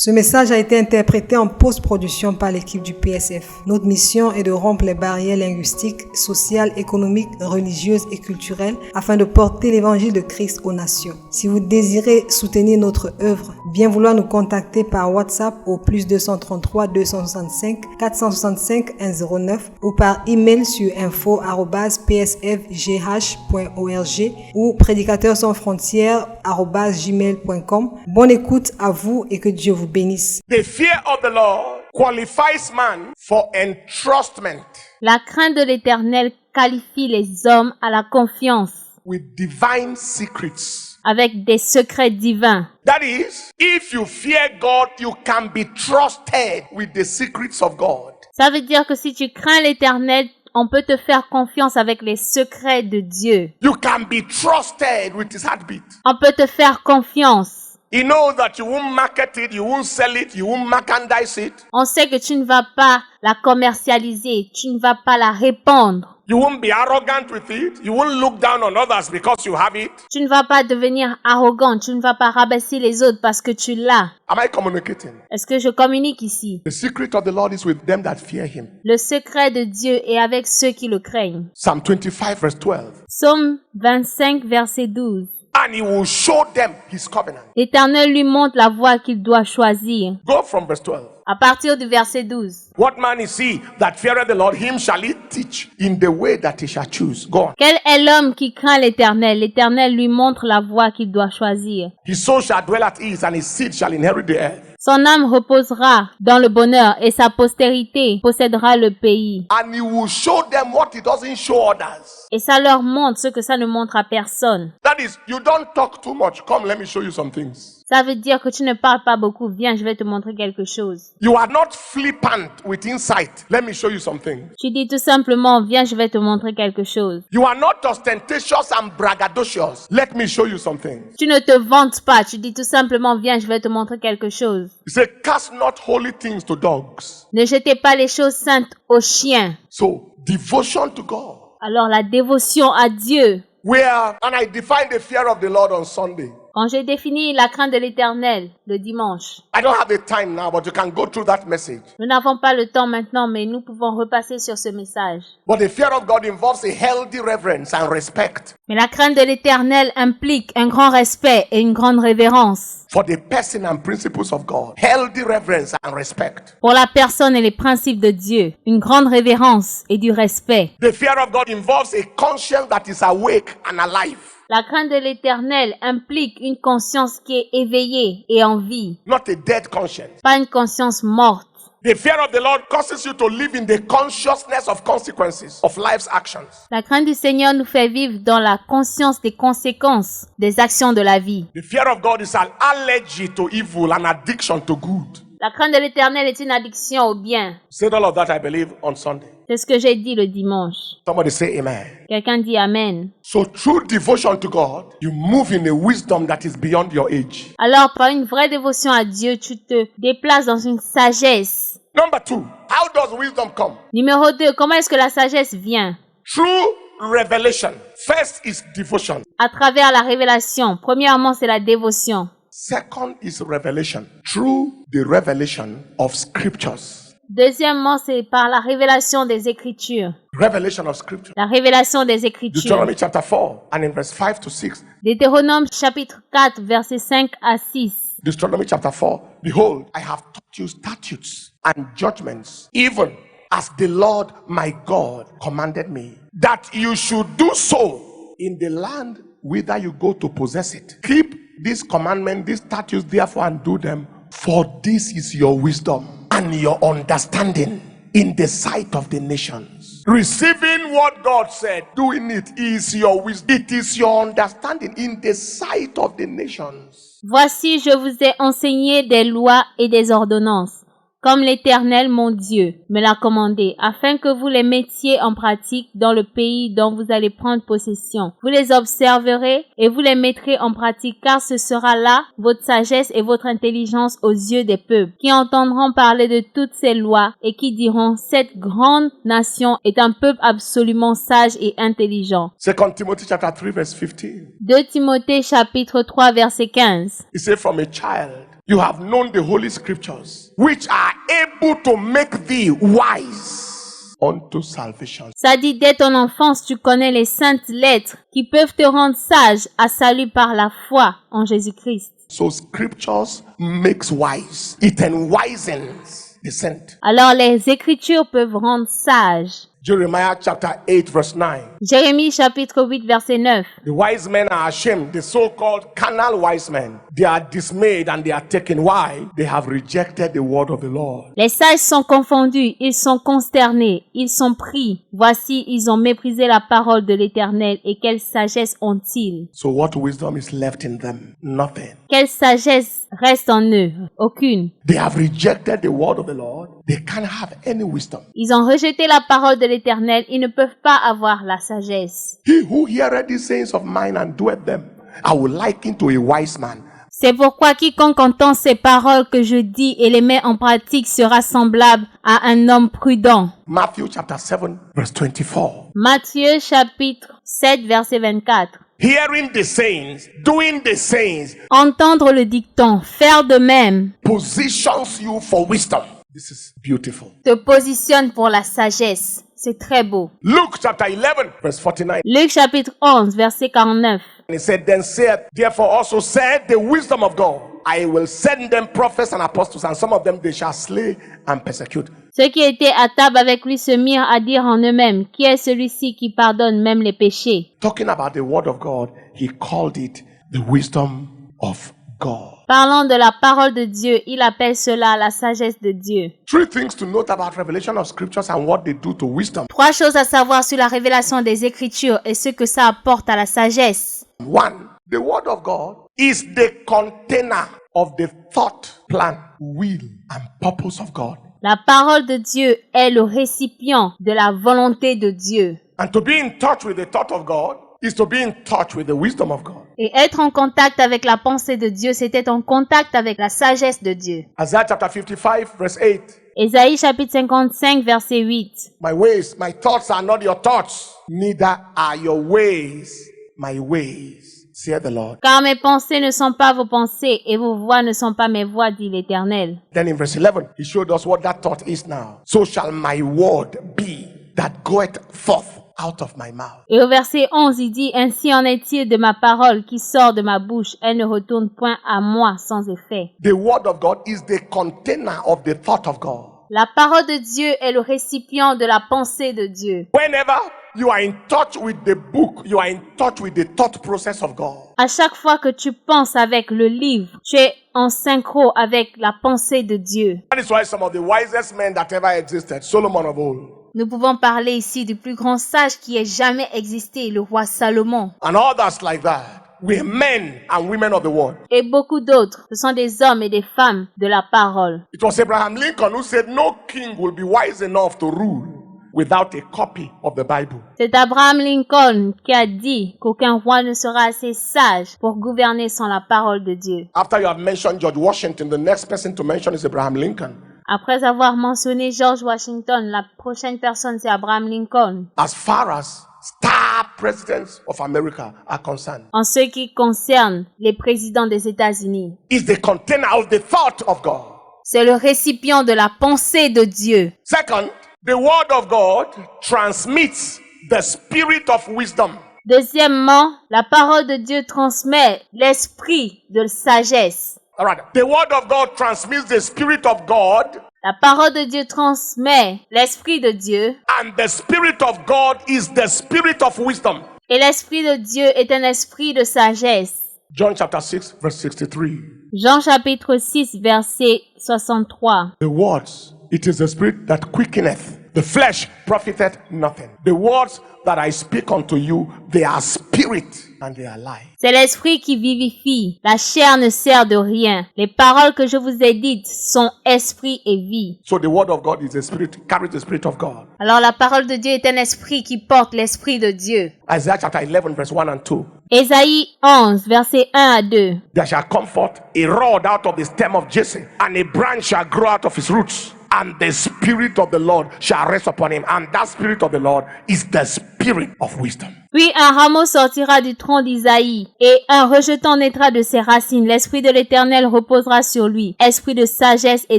Ce message a été interprété en post-production par l'équipe du PSF. Notre mission est de rompre les barrières linguistiques, sociales, économiques, religieuses et culturelles afin de porter l'évangile de Christ aux nations. Si vous désirez soutenir notre œuvre, bien vouloir nous contacter par WhatsApp au +233 265 465 109 ou par email sur info@psfgh.org ou prédicateurs-sans-frontières@gmail.com. Bonne écoute à vous et que Dieu vous bénisse. The fear of the Lord qualifies man for entrustment La crainte de l'Éternel qualifie les hommes à la confiance with divine secrets. avec des secrets divins. That is, if you fear God, you can be trusted with the secrets of God. Ça veut dire que si tu crains l'Éternel, on peut te faire confiance avec les secrets de Dieu. You can be trusted with his heartbeat. On peut te faire confiance. He knows that you won't market it, you won't sell it, you won't merchandise it. On sait que tu ne vas pas la commercialiser, tu ne vas pas la répandre. You won't be arrogant with it. You won't look down on others because you have it. Tu ne vas pas devenir arrogant, tu ne vas pas rabaisser les autres parce que tu l'as. Am I communicating? Est-ce que je communique ici? The secret of the Lord is with them that fear him. Le secret de Dieu est avec ceux qui le craignent. Psalm 25 verse 12. Psaume 25, verset 12. And he will show them his covenant. L'Éternel lui montre la voie qu'il doit choisir. Go from verse 12. À partir du verset 12. What man is he that feareth the Lord? Him shall he teach in the way that he shall choose. Go on. Quel est l'homme qui craint l'Éternel? L'Éternel lui montre la voie qu'il doit choisir. His soul shall dwell at ease, and his seed shall inherit the earth. Son âme reposera dans le bonheur et sa postérité possédera le pays. And he will show them what he doesn't show others. Et ça leur montre ce que ça ne montre à personne. That is, you don't talk too much. Come, let me show you some things. Ça veut dire que tu ne parles pas beaucoup. Viens, je vais te montrer quelque chose. You are not flippant with insight. Let me show you something. Tu dis tout simplement, viens, je vais te montrer quelque chose. You are not ostentatious and braggadocious. Let me show you something. Tu ne te vantes pas. Tu dis tout simplement, viens, je vais te montrer quelque chose. You say, cast not holy things to dogs. Ne jetez pas les choses saintes aux chiens. So, devotion to God. Alors la dévotion à Dieu. And I define the fear of the Lord on Sunday. Quand j'ai défini la crainte de l'Éternel le dimanche, I don't have the time now, but you can go through that message. nous n'avons pas le temps maintenant, mais nous pouvons repasser sur ce message. But the fear of God involves a healthy reverence and respect Mais la crainte de l'Éternel implique un grand respect et une grande révérence for the person and principles of God. Healthy reverence and respect. pour la personne et les principes de Dieu, une grande révérence et du respect. The fear of God involves a conscience that is awake and alive. La crainte de l'Éternel implique une conscience qui est éveillée et en vie, Not a dead conscience. pas une conscience morte. The fear of the Lord causes you to live in the consciousness of consequences of life's actions. La crainte du Seigneur nous fait vivre dans la conscience des conséquences des actions de la vie. The fear of God is an allergy to evil, an addiction to good. La crainte de l'Éternel est une addiction au bien. Said all of that, I believe, on Sunday. C'est ce que j'ai dit le dimanche. Somebody say amen. Quelqu'un dit Amen. So through devotion to God, you move in a wisdom that is beyond your age. Alors, par une vraie dévotion à Dieu, tu te déplaces dans une sagesse. Number 2, how does wisdom come? Numéro 2, comment est-ce que la sagesse vient? Through revelation. First is devotion. À travers la révélation. Premièrement, c'est la dévotion. Second is revelation. Through the revelation of scriptures. Deuxièmement, c'est par la révélation des Écritures. Revelation of scripture. La révélation des Écritures. Deuteronomy chapter 4 and in verse 5 to 6. Deutéronome chapitre 4, versets 5 à 6. Deuteronomy chapter 4. Behold, I have taught you statutes and judgments, even as the Lord my God commanded me, that you should do so in the land whither you go to possess it. Keep this commandment, these statutes, therefore, and do them, for this is your wisdom and your understanding in the sight of the nations. Receiving what God said, doing it is your wisdom. It is your understanding in the sight of the nations. Voici, je vous ai enseigné des lois et des ordonnances, comme l'Éternel mon Dieu me l'a commandé, afin que vous les mettiez en pratique dans le pays dont vous allez prendre possession. Vous les observerez et vous les mettrez en pratique, car ce sera là votre sagesse et votre intelligence aux yeux des peuples, qui entendront parler de toutes ces lois et qui diront, cette grande nation est un peuple absolument sage et intelligent. 2 Timothy chapter 3 verse 15. 2 Timothée chapitre 3 verset 15. He said, from a child you have known the holy scriptures, which are able to make thee wise unto salvation. Ça dit, dès ton enfance, tu connais les saintes lettres qui peuvent te rendre sage à salut par la foi en Jésus-Christ. So scriptures makes wise. It enwisens the saint. Alors les Écritures peuvent rendre sage. Jeremiah chapter 8 verse 9. Jérémie chapitre 8 verset 9. The wise men are ashamed, the so-called carnal wise men. They are dismayed and they are taken. Why? They have rejected the word of the Lord. Les sages sont confondus, ils sont consternés, ils sont pris. Voici, ils ont méprisé la parole de l'Éternel, et quelle sagesse ont-ils? So what wisdom is left in them? Nothing. Quelle sagesse reste en eux? Aucune. They have rejected the word of the Lord. They can't have any wisdom. Ils ont rejeté la parole de l'Éternel, ils ne peuvent pas avoir la sagesse. He who heareth these sayings of mine and doeth them, I will liken to a wise man. C'est pourquoi quiconque entend ces paroles que je dis et les met en pratique sera semblable à un homme prudent. Matthew chapter 7 verse 24. Matthieu chapitre 7 verset 24. Hearing the sayings, doing the sayings, Entendre le dicton, faire de même, positions you for wisdom. This is beautiful. te positionne pour la sagesse. C'est très beau. Luke chapter 11 verse 49. Luc chapitre 11 verset 49. And he said, then said, therefore also said the wisdom of God, I will send them prophets and apostles, and some of them they shall slay and persecute. Ceux qui étaient à table avec lui se mirent à dire en eux-mêmes, qui est celui-ci qui pardonne même les péchés? Talking about the word of God, he called it the wisdom of God. Parlant de la parole de Dieu, il appelle cela la sagesse de Dieu. Three things to note about revelation of scriptures and what they do to wisdom. 3 choses à savoir sur la révélation des Écritures et ce que ça apporte à la sagesse. One, the word of God is the container of the thought, plan, will, and purpose of God. La parole de Dieu est le récipient de la volonté de Dieu. And to be in touch with the thought of God is to be in touch with the wisdom of God. Et être en contact avec la pensée de Dieu, c'est être en contact avec la sagesse de Dieu. Isaiah chapter 55 verse 8. Ésaïe chapitre 55 verset 8. My ways, my thoughts are not your thoughts, neither are your ways my ways, saith the Lord. Car mes pensées ne sont pas vos pensées et vos voies ne sont pas mes voies, dit l'Éternel. Then in verse 11, he showed us what that thought is now. So shall my word be that goeth forth out of my mouth. Et au verset 11, il dit, ainsi en est-il de ma parole qui sort de ma bouche, elle ne retourne point à moi sans effet. The word of God is the container of the thought of God. La parole de Dieu est le récipient de la pensée de Dieu. Whenever you are in touch with the book, you are in touch with the thought process of God. À chaque fois que tu penses avec le livre, tu es en synchro avec la pensée de Dieu. That is why some of the wisest men that ever existed, Solomon of old, Nous pouvons parler ici du plus grand sage qui ait jamais existé, le roi Salomon. and others like that, were men and women of the world. Et beaucoup d'autres, ce sont des hommes et des femmes de la parole. It was Abraham Lincoln who said, no king will be wise enough to rule without a copy of the Bible. C'est Abraham Lincoln qui a dit qu'aucun roi ne sera assez sage pour gouverner sans la parole de Dieu. After you have mentioned George Washington, the next person to mention is Abraham Lincoln. Après avoir mentionné George Washington, la prochaine personne c'est Abraham Lincoln. As far as star presidents of America are concerned, En ce qui concerne les présidents des États-Unis, is the container of the thought of God. c'est le récipient de la pensée de Dieu. Second, the word of God transmits the spirit of wisdom. Deuxièmement, la parole de Dieu transmet l'esprit de sagesse. All right. The word of God transmits the spirit of God, La parole de Dieu transmet l'esprit de Dieu and the spirit of God is the spirit of wisdom. et l'esprit de Dieu est un esprit de sagesse. John chapter 6 verse 63. Jean chapitre 6 verset 63. The words, it is the spirit that quickeneth. The flesh profiteth nothing. The words that I speak unto you, they are spirit and they are life. C'est l'esprit qui vivifie. La chair ne sert de rien. Les paroles que je vous ai dites sont esprit et vie. So the word of God is the spirit, carries the spirit of God. Alors la parole de Dieu est un esprit qui porte l'esprit de Dieu. Isaiah chapter 11 verse 1 and 2. Ésaïe 11 verset 1 à 2. There shall come forth a rod out of the stem of Jesse, and a branch shall grow out of his roots. and the Spirit of the Lord shall rest upon him. And that Spirit of the Lord is the Spirit of wisdom. Puis un rameau sortira du tronc d'Isaïe, et un rejeton naîtra de ses racines. L'Esprit de l'Éternel reposera sur lui, esprit de sagesse et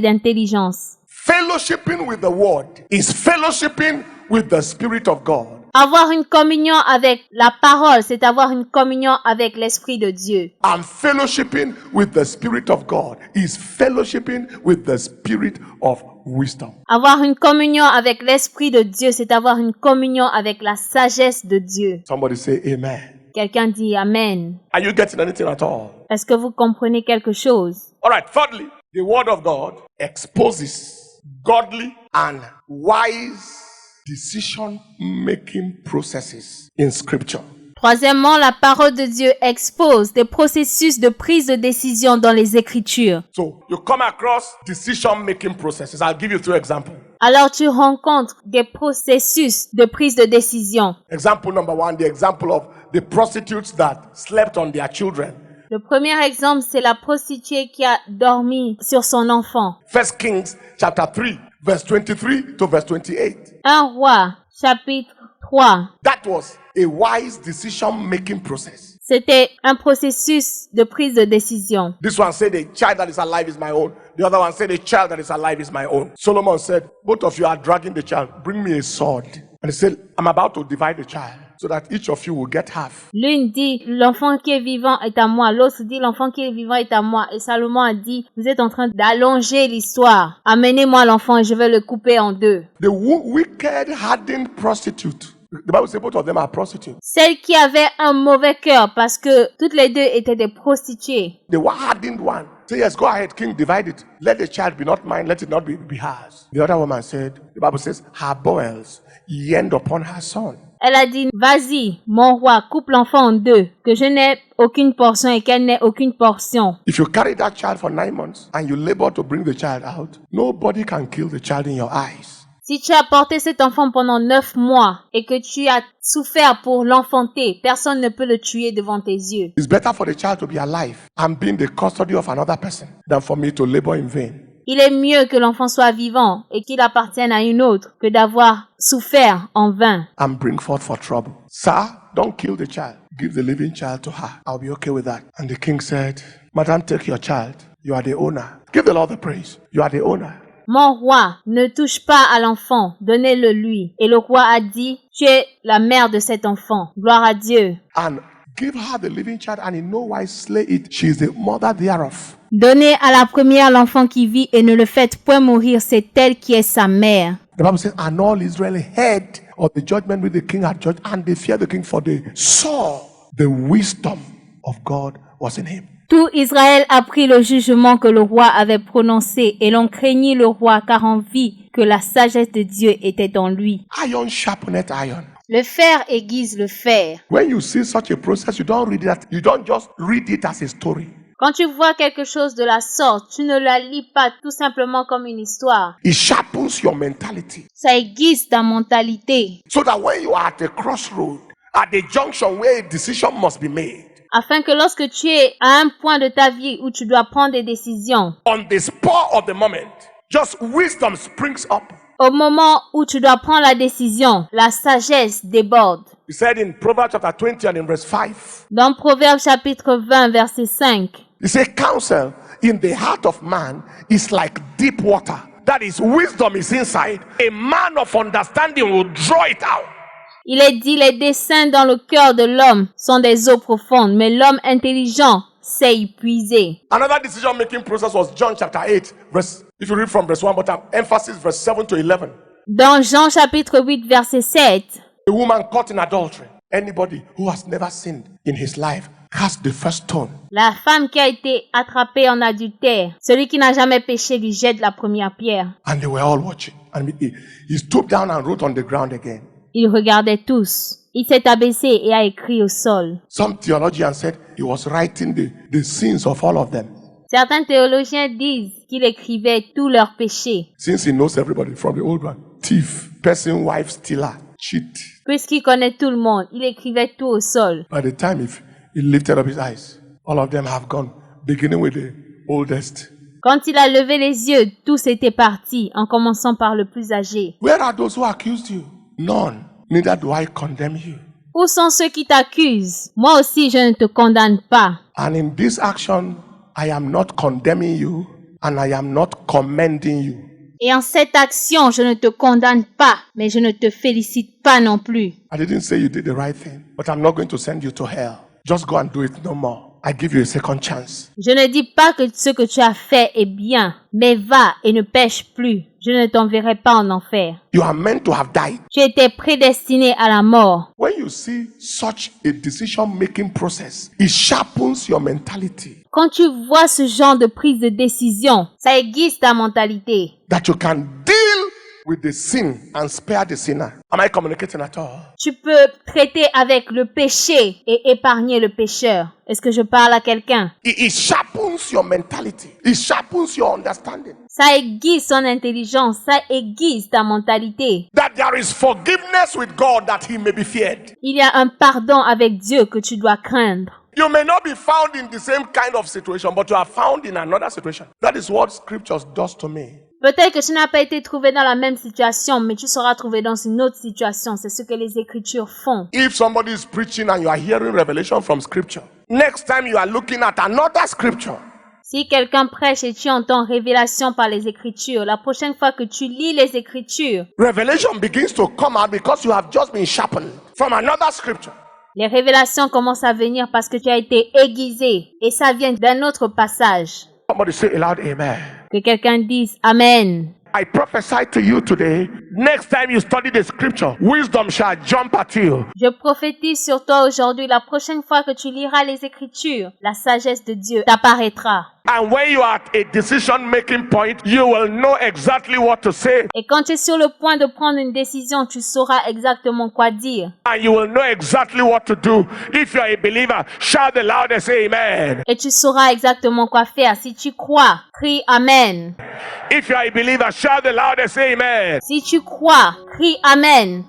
d'intelligence. Fellowshipping with the Word is fellowshipping with the Spirit of God. Avoir une communion avec la parole, c'est avoir une communion avec l'Esprit de Dieu. And fellowshipping with the Spirit of God is fellowshipping with the Spirit of wisdom. Avoir une communion avec l'Esprit de Dieu, c'est avoir une communion avec la sagesse de Dieu. Somebody say amen. Quelqu'un dit Amen. Are you getting anything at all? Est-ce que vous comprenez quelque chose? All right, thirdly, the Word of God exposes godly and wise decision-making processes in Scripture. Troisièmement, la parole de Dieu expose des processus de prise de décision dans les Écritures. So you come across decision-making processes. I'll give you 3 examples. Alors tu rencontres des processus de prise de décision. Example number 1, the example of the prostitutes that slept on their children. Le premier exemple, c'est la prostituée qui a dormi sur son enfant. 1 Kings chapter 3, verse 23 to verse 28. 1 Roi, chapitre 3. That was a wise decision-making process. C'était un processus de prise de décision. This one said, the child that is alive is my own. The other one said, the child that is alive is my own. Solomon said, both of you are dragging the child. Bring me a sword. And he said, I'm about to divide the child so that each of you will get half. L'une dit, l'enfant qui est vivant est à moi. L'autre dit, l'enfant qui est vivant est à moi. Et Salomon a dit, vous êtes en train d'allonger l'histoire. Amenez-moi l'enfant et je vais le couper en deux. The wicked, hardened prostitute. The Bible says both of them are prostitutes. Celle qui avait un mauvais cœur parce que toutes les deux étaient des prostituées. The hardened one said, yes, go ahead, king, divide it. Let the child be not mine, let it not be hers. The other woman said, the Bible says, her bowels yearned upon her son. Elle a dit, vas-y, mon roi, coupe l'enfant en deux, que je n'ai aucune portion et qu'elle n'ait aucune portion. If you carry that child for 9 months and you labor to bring the child out, nobody can kill the child in your eyes. Si tu as porté cet enfant pendant 9 mois et que tu as souffert pour l'enfanter, personne ne peut le tuer devant tes yeux. It's better for the child to be alive and be in the custody of another person than for me to labor in vain. Il est mieux que l'enfant soit vivant et qu'il appartienne à une autre que d'avoir souffert en vain. And bring forth for trouble. Sir, don't kill the child. Give the living child to her. I'll be okay with that. And the king said, Madam, take your child. You are the owner. Give the Lord the praise. You are the owner. Mon roi, ne touche pas à l'enfant, donnez-le lui. Et le roi a dit, tu es la mère de cet enfant. Gloire à Dieu. And give her the living child and in no wise slay it. She is the mother thereof. Donnez à la première l'enfant qui vit et ne le faites point mourir, c'est elle qui est sa mère. The Bible says, and all Israel heard of the judgment which the king had judged, and they feared the king, for they saw the wisdom of God was in him. Tout Israël apprit le jugement que le roi avait prononcé et l'on craignit le roi car on vit que la sagesse de Dieu était en lui. Iron sharpeneth iron. Le fer aiguise le fer. When you see such a process, you don't just read it as a story. Quand tu vois quelque chose de la sorte, tu ne la lis pas tout simplement comme une histoire. It sharpens your mentality. Ça aiguise ta mentalité. So that when you are at a crossroad, at the junction where a decision must be made, afin que lorsque tu es à un point de ta vie où tu dois prendre des décisions, on the spur of the moment, just wisdom springs up. Au moment où tu dois prendre la décision, la sagesse déborde. He said in Proverbs chapter 20 and in verse 5. Dans Proverbes chapitre 20 verset 5. He said, counsel in the heart of man is like deep water. That is, wisdom is inside. A man of understanding will draw it out. Il est dit, les desseins dans le cœur de l'homme sont des eaux profondes, mais l'homme intelligent sait y puiser. Another decision-making process was John chapter 8, if you read from verse 1, but emphasis verse 7 to 11. Dans Jean chapitre 8, verset 7. A woman caught in adultery. Anybody who has never sinned in his life cast the first stone. La femme qui a été attrapée en adultère, celui qui n'a jamais péché lui jette la première pierre. And they were all watching. And he stooped down and wrote on the ground again. Ils regardaient tous. Il s'est abaissé et a écrit au sol. Some theologians said he was writing the sins of all of them. Certains théologiens disent qu'il écrivait tous leurs péchés. Since he knows everybody from the old one. Thief, person, wife, stealer, cheat. Puisqu'il connaît tout le monde, il écrivait tout au sol. By the time he lifted up his eyes, all of them have gone, beginning with the oldest Quand il a levé les yeux, tous étaient partis, en commençant par le plus âgé. Where are those who accused you? None. Neither do I condemn you. Où sont ceux qui t'accusent? Moi aussi, je ne te condamne pas. And in this action, I am not condemning you and I am not commending you. Et en cette action, je ne te condamne pas, mais je ne te félicite pas non plus. I didn't say you did the right thing, but I'm not going to send you to hell. Just go and do it no more. I give you a second chance. Je ne dis pas que ce que tu as fait est bien, mais va et ne pêche plus. Je ne t'enverrai pas en enfer. You are meant to have died. Tu étais prédestiné à la mort. When you see such a decision-making process, it sharpens your mentality Quand tu vois ce genre de prise de décision, ça aiguise ta mentalité. that you can deal with the sin and spare the sinner. Am I communicating at all? Tu peux traiter avec le péché et épargner le pécheur. Est-ce que je parle à quelqu'un? It sharpens your mentality. It sharpens your understanding. Ça aiguise son intelligence, ça aiguise ta mentalité. That there is forgiveness with God that he may be feared. Il y a un pardon avec Dieu que tu dois craindre. You may not be found in the same kind of situation, but you are found in another situation. That is what scriptures does to me. Peut-être que tu n'as pas été trouvé dans la même situation, mais tu seras trouvé dans une autre situation. C'est ce que les Écritures font. If somebody is preaching and you are hearing revelation from scripture, next time you are looking at another scripture, Si quelqu'un prêche et tu entends révélation par les Écritures, la prochaine fois que tu lis les Écritures, revelation begins to come out because you have just been sharpened from another scripture. les révélations commencent à venir parce que tu as été aiguisé et ça vient d'un autre passage. Somebody say aloud, amen. Que quelqu'un dise Amen. I prophesy to you today, next time you study the scripture, wisdom shall jump at you. Je prophétise sur toi aujourd'hui, la prochaine fois que tu liras les Écritures, la sagesse de Dieu t'apparaîtra. And when you are at a decision-making point, you will know exactly what to say. Et quand tu es sur le point de prendre une décision, tu sauras exactement quoi dire. And you will know exactly what to do. If you are a believer, shout the loudest, amen. Et tu sauras exactement quoi faire. Si tu crois, crie Amen. If you are a believer, shout the loudest, amen. Si tu crois, crie Amen.